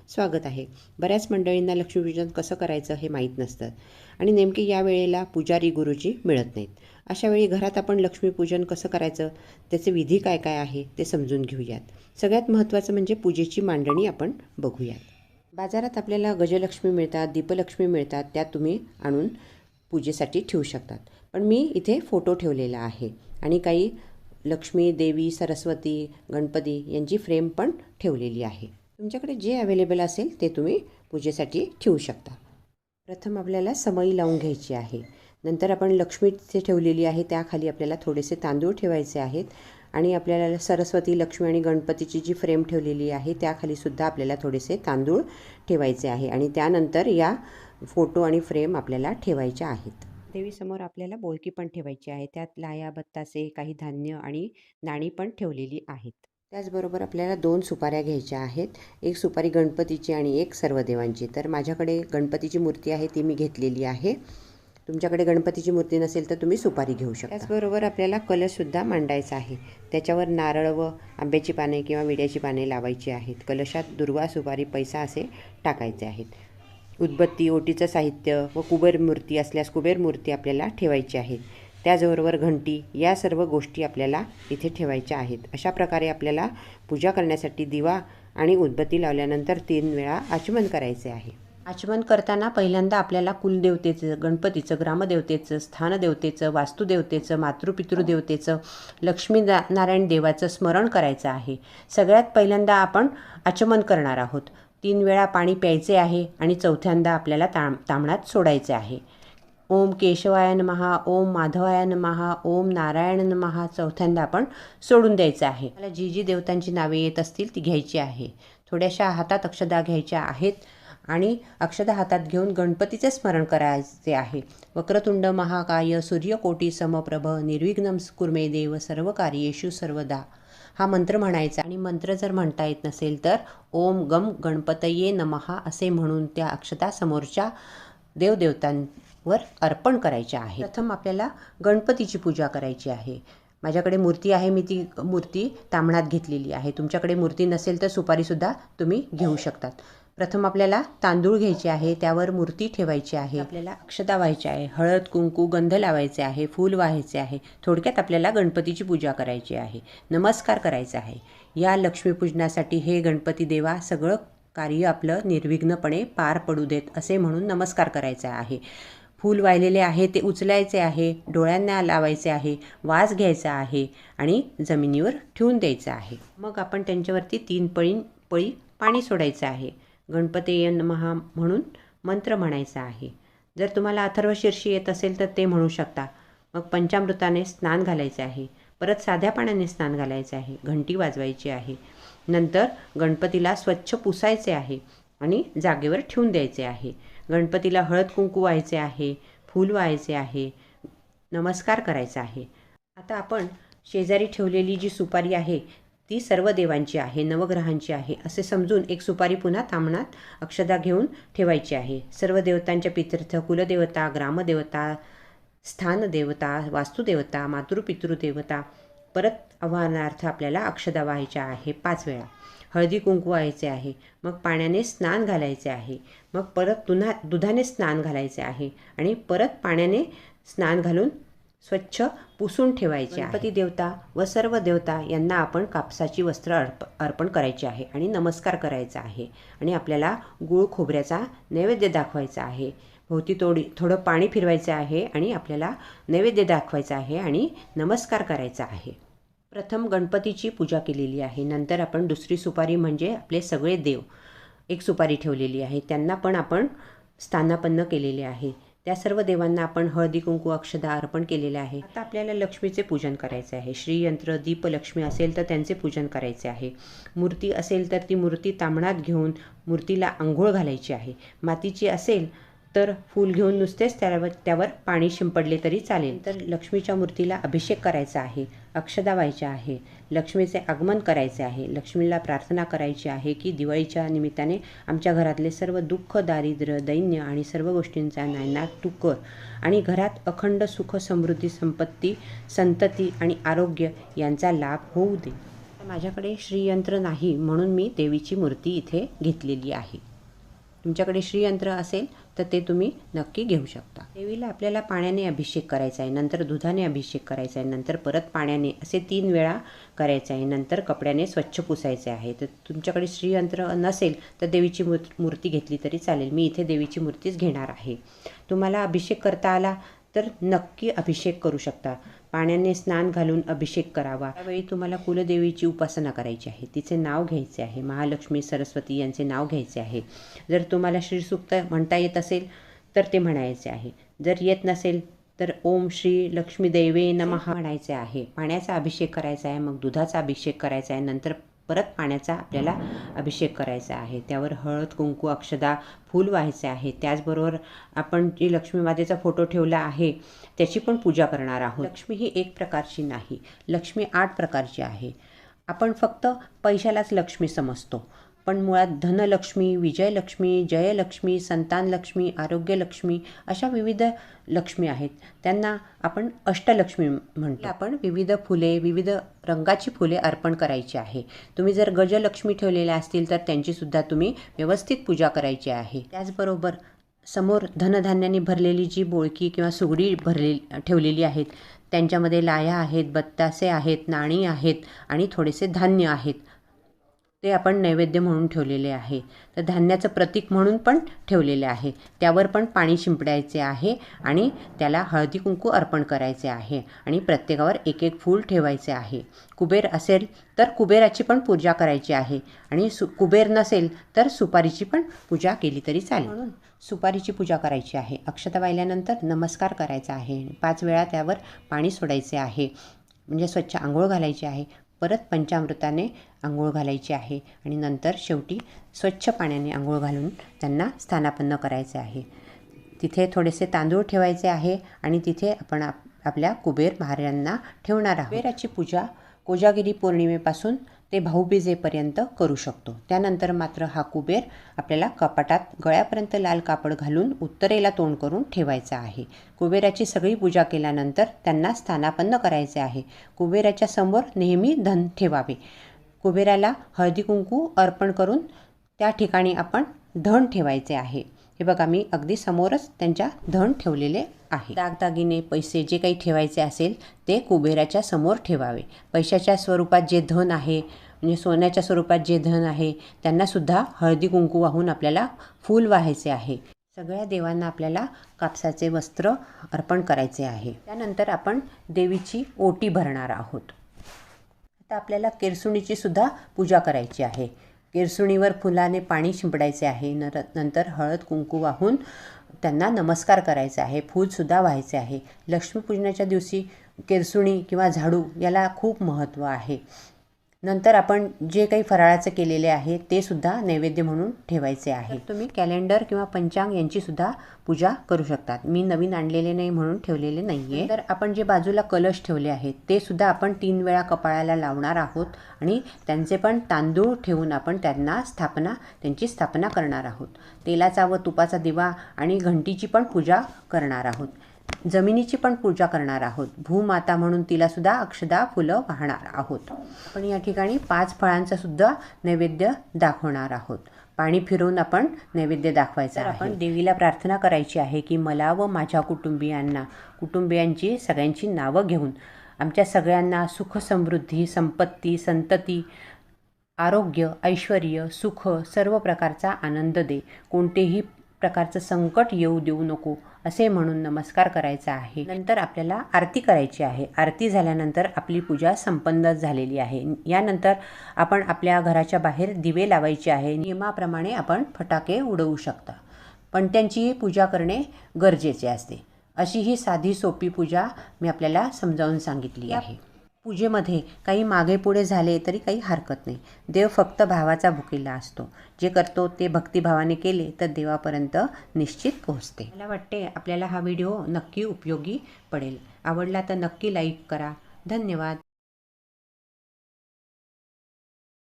स्वागत आहे. बऱ्याच मंडळींना लक्ष्मीपूजन कसं करायचं हे माहीत नसतं आणि नेमके या वेळेला पुजारी गुरुजी मिळत नाहीत. अशा वेळी घरात आपण लक्ष्मीपूजन कसं करायचं, त्याचे विधी काय काय आहे ते समजून घेऊयात. सगळ्यात महत्त्वाचं म्हणजे पूजेची मांडणी आपण बघूयात. बाजारात आपल्याला गजलक्ष्मी मिळतात, दीपलक्ष्मी मिळतात, त्या तुम्ही आणून पूजेसाठी ठेवू शकतात. पण मी इथे फोटो ठेवलेला आहे आणि काही लक्ष्मी, देवी, सरस्वती, गणपती यांची फ्रेम पण ठेवलेली आहे. तुमच्याकडे जे अवेलेबल असेल ते तुम्ही पूजेसाठी ठेवू शकता. प्रथम आपल्याला समई लावून घ्यायची आहे. नंतर आपण लक्ष्मीचे ठेवलेली आहे त्याखाली आपल्याला थोडेसे तांदूळ ठेवायचे आहेत आणि आपल्याला सरस्वती, लक्ष्मी आणि गणपतीची जी फ्रेम ठेवलेली आहे त्याखाली सुद्धा आपल्याला थोडेसे तांदूळ ठेवायचे आहे आणि त्यानंतर या फोटो आणि फ्रेम आपल्याला ठेवायच्या आहेत. देवीसमोर आपल्याला बोलकी पण ठेवायची आहे. त्यात लाया, बत्तासे, काही धान्य आणि नाणी पण ठेवलेली आहेत. त्याचबरोबर आपल्याला 2 सुपाऱ्या घ्यायच्या आहेत. एक सुपारी गणपतीची आणि एक सर्व देवांची. तर माझ्याकडे गणपतीची मूर्ती आहे ती मी घेतलेली आहे. तुमच्याकडे गणपतीची मूर्ती नसेल तर तुम्ही सुपारी घेऊ शकता. त्याचबरोबर आपल्याला कलशसुद्धा मांडायचा आहे. त्याच्यावर नारळ व आंब्याची पाने किंवा विड्याची पाने लावायची आहेत. कलशात दुर्वा, सुपारी, पैसा असे टाकायचे आहेत. उदबत्ती, ओटीचं साहित्य व कुबेर मूर्ती असल्यास कुबेर मूर्ती आपल्याला ठेवायची आहे. त्याचबरोबर घंटी, या सर्व गोष्टी आपल्याला इथे ठेवायच्या आहेत. अशा प्रकारे आपल्याला पूजा करण्यासाठी दिवा आणि उदबत्ती लावल्यानंतर 3 वेळा आचमन करायचे आहे. आचमन करताना पहिल्यांदा आपल्याला कुलदेवतेचं, गणपतीचं, ग्रामदेवतेचं, स्थानदेवतेचं, वास्तुदेवतेचं, मातृपितृदेवतेचं, लक्ष्मीनारायण देवाचं स्मरण करायचं आहे. सगळ्यात पहिल्यांदा आपण आचमन करणार आहोत. 3 वेळा पाणी प्यायचे आहे आणि चौथ्यांदा आपल्याला ताम्हणात सोडायचे आहे. ओम केशवाय नमः, ओम माधवाय नमः, ओम नारायण नमः चौथ्यांदा आपण सोडून द्यायचं आहे. मला जी देवतांची नावे येत असतील ती घ्यायची आहे. थोड्याशा हातात अक्षदा घ्यायच्या आहेत आणि अक्षदा हातात घेऊन गणपतीचे स्मरण करायचे आहे. वक्रतुंड महाकाय सूर्यकोटी समप्रभ निर्विघ्नं कुर्मे देव सर्व कार्येषु सर्वदा हा मंत्र म्हणायचा आणि मंत्र जर म्हणता येत नसेल तर ओम गम गणपतये नमः असे म्हणून त्या अक्षता समोरच्या देवदेवतांवर अर्पण करायच्या आहे. प्रथम आपल्याला गणपतीची पूजा करायची आहे. माझ्याकडे मूर्ती आहे, मी ती मूर्ती ताम्हणात घेतलेली आहे. तुमच्याकडे मूर्ती नसेल तर सुपारीसुद्धा तुम्ही घेऊ शकतात. प्रथम आपल्याला तांदूळ घ्यायचे आहे, त्यावर मूर्ती ठेवायची आहे. आपल्याला अक्षता व्हायची आहे, हळद, कुंकू, गंध लावायचे आहे, फूल व्हायचे आहे. थोडक्यात आपल्याला गणपतीची पूजा करायची आहे, नमस्कार करायचा आहे. या लक्ष्मीपूजनासाठी हे गणपती देवा सगळं कार्य आपलं निर्विघ्नपणे पार पडू देत असे म्हणून नमस्कार करायचा आहे. फूल वाहिलेले आहे ते उचलायचे आहे, डोळ्यांना लावायचे आहे, वास घ्यायचा आहे आणि जमिनीवर ठेवून द्यायचं आहे. मग आपण त्यांच्यावरती 3 पळी पाणी सोडायचं आहे. गणपतये नमः म्हणून मंत्र म्हणायचा आहे. जर तुम्हाला अथर्वशीर्ष येत असेल तर ते म्हणू शकता. मग पंचामृताने स्नान घालायचे आहे. परत साध्या पाण्याने स्नान घालायचे आहे. घंटी वाजवायची आहे. नंतर गणपतीला स्वच्छ पुसायचे आहे आणि जागेवर ठेवून द्यायचे आहे. गणपतीला हळद कुंकू व्हायचे आहे, फूल व्हायचे आहे, नमस्कार करायचा आहे. आता आपण शेजारी ठेवलेली जी सुपारी आहे ती सर्व देवांची आहे, नवग्रहांची आहे असे समजून एक सुपारी पुन्हा ताम्हणात अक्षदा घेऊन ठेवायची आहे. सर्व देवतांच्या पितृर्थ, कुलदेवता, ग्रामदेवता, स्थानदेवता, वास्तुदेवता, मातृपितृदेवता परत आवाहनार्थ आपल्याला अक्षदा व्हायच्या आहे 5 वेळा. हळदी कुंकू व्हायचे आहे. मग पाण्याने स्नान घालायचे आहे. मग परत दुधाने स्नान घालायचे आहे आणि परत पाण्याने स्नान घालून स्वच्छ पुसून ठेवायचे. गणपती देवता व सर्व देवता यांना आपण कापसाची वस्त्र अर्पण करायची आहे आणि नमस्कार करायचा आहे आणि आपल्याला गूळ खोबऱ्याचा नैवेद्य दाखवायचा आहे. भोवती थोडं पाणी फिरवायचं आहे आणि आपल्याला नैवेद्य दाखवायचा आहे आणि नमस्कार करायचा आहे. प्रथम गणपतीची पूजा केलेली आहे. नंतर आपण दुसरी सुपारी म्हणजे आपले सगळे देव एक सुपारी ठेवलेली आहे. त्यांना पण आपण स्थानापन्न केलेले आहे. त्या सर्व देवांना आपण हळदी कुंकू अक्षदा अर्पण केलेले आहे. आता आपल्याला लक्ष्मीचे पूजन करायचे आहे. श्रीयंत्र, दीपलक्ष्मी असेल तर त्यांचे पूजन करायचे आहे. मूर्ती असेल तर ती मूर्ती ताम्हणात घेऊन मूर्तीला अंघोळ घालायची आहे. मातीची असेल तर फूल घेऊन नुसतेच त्यावर पाणी शिंपडले तरी चालेल. तर लक्ष्मीच्या मूर्तीला अभिषेक करायचा आहे, अक्षदा व्हायच्या आहे, लक्ष्मीचे आगमन करायचे आहे. लक्ष्मीला प्रार्थना करायची आहे की दिवाळीच्या निमित्ताने आमच्या घरातले सर्व दुःख, दारिद्र्य, दैन्य आणि सर्व गोष्टींचा नायनाट तू कर आणि घरात अखंड सुख, समृद्धी, संपत्ती, संतती आणि आरोग्य यांचा लाभ होऊ दे. माझ्याकडे श्रीयंत्र नाही म्हणून मी देवीची मूर्ती इथे घेतलेली आहे. तुमच्याकडे श्रीयंत्र असेल तर ते तुम्ही नक्की घेऊ शकता. देवीला आपल्याला पाण्याने अभिषेक करायचा आहे, नंतर दुधाने अभिषेक करायचा आहे, नंतर परत पाण्याने, असे 3 वेळा करायचं आहे. नंतर कपड्याने स्वच्छ पुसायचे आहे. तर तुमच्याकडे श्रीयंत्र नसेल तर देवीची मूर्ती घेतली तरी चालेल. मी इथे देवीची मूर्तीच घेणार आहे. तुम्हाला अभिषेक करता आला तर नक्की अभिषेक करू शकता. पाण्याने स्नान घालून अभिषेक करावा. त्यावेळी तुम्हाला कुलदेवीची उपासना करायची आहे, तिचे नाव घ्यायचे आहे, महालक्ष्मी सरस्वती यांचे नाव घ्यायचे आहे. जर तुम्हाला श्रीसूक्त म्हणता येत असेल तर ते म्हणायचे आहे. जर येत नसेल तर ओम श्री लक्ष्मी देवे नमः म्हणायचे आहे. पाण्याचा अभिषेक करायचा आहे, मग दुधाचा अभिषेक करायचा आहे, नंतर परत पाण्याचा आपल्याला अभिषेक करायचा आहे. त्यावर हळद, कुंकू, अक्षदा, फूल व्हायचे आहे. त्याचबरोबर आपण जी लक्ष्मी मातेचा फोटो ठेवला आहे त्याची पण पूजा करणार आहोत. लक्ष्मी ही एक प्रकारची नाही, लक्ष्मी 8 प्रकारची आहे. आपण फक्त पैशालाच लक्ष्मी समजतो, पण मुळात धनलक्ष्मी, विजयलक्ष्मी, जयलक्ष्मी, संतानलक्ष्मी, आरोग्यलक्ष्मी अशा विविध लक्ष्मी आहेत. त्यांना आपण अष्टलक्ष्मी म्हणतो. आपण विविध फुले, विविध रंगाची फुले अर्पण करायची आहे. तुम्ही जर गजलक्ष्मी त्यांच्या असतील तर त्यांचीसुद्धा तुम्ही व्यवस्थित पूजा करायची आहे. त्याचबरोबर समोर धनधान्याने भरलेली जी बोळकी किंवा सुगडी ठेवलेली आहेत, त्यांच्यामध्ये लाया आहेत, बत्तासे आहेत, नाणी आहेत आणि थोडेसे धान्य आहेत. ते आपण नैवेद्य म्हणून ठेवलेले आहे. तर धान्याचं प्रतीक म्हणून पण ठेवलेले आहे. त्यावर पण पाणी शिंपडायचे आहे आणि त्याला हळदी कुंकू अर्पण करायचे आहे आणि प्रत्येकावर एक एक फूल ठेवायचे आहे. कुबेर असेल तर कुबेराची पण पूजा करायची आहे आणि कुबेर नसेल तर सुपारीची पण पूजा केली तरी चालेल. म्हणून सुपारीची पूजा करायची आहे. अक्षता वाहिल्यानंतर नमस्कार करायचा आहे. 5 वेळा त्यावर पाणी सोडायचे आहे, म्हणजे स्वच्छ आंघोळ घालायची आहे. परत पंचामृताने आंघोळ घालायची आहे आणि नंतर शेवटी स्वच्छ पाण्याने आंघोळ घालून त्यांना स्थानापन्न करायचे आहे. तिथे थोडेसे तांदूळ ठेवायचे आहे आणि तिथे आपण आपल्या कुबेर महाराजांना ठेवणार आहोत. कुबेराची पूजा कोजागिरी पौर्णिमेपासून ते भाऊबीजेपर्यंत करू शकतो. त्यानंतर मात्र हा कुबेर आपल्याला कपाटात गळ्यापर्यंत लाल कापड घालून उत्तरेला तोंड करून ठेवायचा आहे. कुबेराची सगळी पूजा केल्यानंतर त्यांना स्थानापन्न करायचे आहे. कुबेराच्या समोर नेहमी धन ठेवावे. कुबेराला हळदी कुंकू अर्पण करून त्या ठिकाणी आपण धन ठेवायचे आहे. हे बघा, मी अगदी समोरच त्यांच्या धन ठेवलेले आहे. दागदागिने, पैसे जे काही ठेवायचे असेल ते कुबेराच्या समोर ठेवावे. पैशाच्या स्वरूपात जे धन आहे, म्हणजे सोन्याच्या स्वरूपात जे धन आहे, त्यांनासुद्धा हळदी कुंकू वाहून आपल्याला फूल वाहायचे आहे. सगळ्या देवांना आपल्याला कापसाचे वस्त्र अर्पण करायचे आहे. त्यानंतर आपण देवीची ओटी भरणार आहोत. आता आपल्याला केरसुणीची सुद्धा पूजा करायची आहे. केरसुणीवर फुलाने पाणी शिंपडायचे आहे. नंतर हळद कुंकू वाहून त्यांना नमस्कार करायचा आहे. फूलसुद्धा व्हायचे आहे. लक्ष्मीपूजनाच्या दिवशी केरसुणी किंवा झाडू याला खूप महत्त्व आहे. नंतर आपण जे काही फराळाचं केलेले आहे ते सुद्धा नैवेद्य म्हणून ठेवायचे आहे. तुम्ही कॅलेंडर किंवा पंचांग यांची सुद्धा पूजा करू शकतात. मी नवीन आणलेले नाही म्हणून ठेवलेले नाही आहे. तर आपण जे बाजूला कलश ठेवले आहेत ते सुद्धा आपण 3 वेळा कपाळाला लावणार आहोत आणि त्यांचे पण तांदूळ ठेवून आपण त्यांची स्थापना करणार आहोत. तेलाचा व तुपाचा दिवा आणि घंटीची पण पूजा करणार आहोत. जमिनीची पण पूजा करणार आहोत. भूमाता म्हणून तिला सुद्धा अक्षदा फुलं वाहणार आहोत. आपण या ठिकाणी 5 फळांचा सुद्धा नैवेद्य दाखवणार आहोत. पाणी फिरवून आपण नैवेद्य दाखवायचा आहे. आपण देवीला प्रार्थना करायची आहे की मला व माझ्या कुटुंबियांची सगळ्यांची नावं घेऊन आमच्या सगळ्यांना सुख, समृद्धी, संपत्ती, संतती, आरोग्य, ऐश्वर्य, सुख, सर्व प्रकारचा आनंद दे. कोणतेही प्रकारचं संकट येऊ देऊ नको असे म्हणून नमस्कार करायचा आहे. नंतर आपल्याला आरती करायची आहे. आरती झाल्यानंतर आपली पूजा संपन्न झालेली आहे. यानंतर आपण आपल्या घराच्या बाहेर दिवे लावायचे आहे. नियमाप्रमाणे आपण फटाके उडवू शकता, पण त्यांची पूजा करणे गरजेचे असते. अशी ही साधी सोपी पूजा मी आपल्याला समजावून सांगितली आहे. पूजेमध्ये काही मागे पुढे झाले तरी काही हरकत नाही. देव फक्त भावाचा भुकेला असतो. जे करतो ते भक्तिभावाने केले तर देवापर्यंत निश्चित पोहोचते. मला वाटते आपल्याला हा व्हिडिओ नक्की उपयोगी पडेल. आवडला तर नक्की लाईक करा. धन्यवाद.